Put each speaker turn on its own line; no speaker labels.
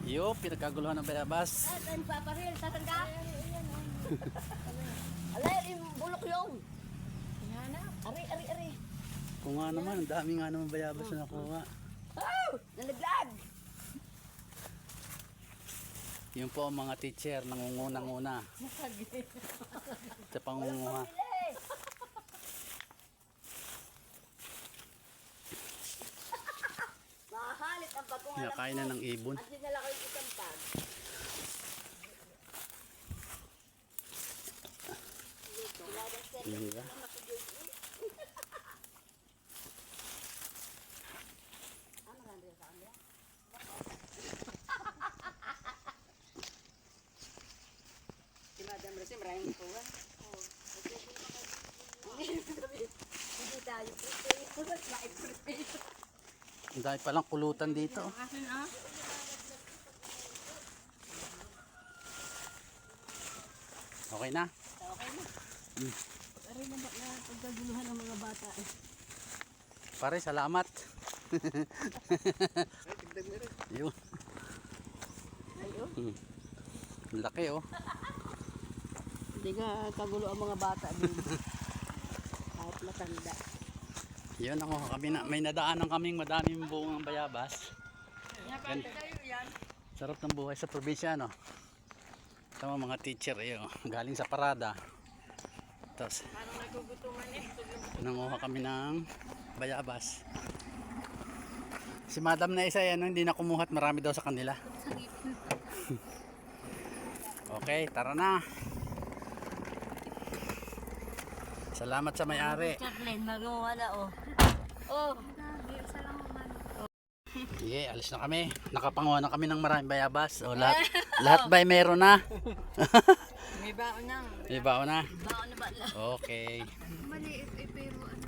Yo, pinagkaguluhan ng bayabas.
Ay, paparil, tatanda. Alay, yung bulok yung. Ari.
Kung nga naman, ang dami nga naman bayabas na nakuha.
Oh, nalaglag.
Yun po ang mga teacher, nangungunang-una sa pangunguha.
Mahalit ang bagong alam
Nakain na ng ibon.
at dinala ko yung isang bag.
Yun ba?
Si Madam Rosy, maraming kuha. Hindi tayo prepare.
Ang dami palang kulutan dito.
Akin ah.
Okay na?
Okay na. Aray na ba na pagkaguluhan ng mga bata eh.
Pare, salamat. Yun.
Ayun.
Ang laki oh.
Hindi nga kagulo ang mga bata din. Kahit matanda.
Yun ako, may nadaanan kaming madaming bungang bayabas. Sarap ng buhay sa probinsya, no? Tama mga teacher, yun, galing sa parada. Tapos, nanguha kami ng bayabas. Si madam na isa yan, hindi na kumuhat, marami daw sa kanila. Okay, tara na. Salamat sa may-ari.
Chaplin, magawa na oh. Oh.
Sige, alis na kami. Nakapanguha na kami ng maraming bayabas. O, lahat ba'y meron na?
May baon na.
May baon na?
Baon na ba?
Okay.
Maliit eh pero ano.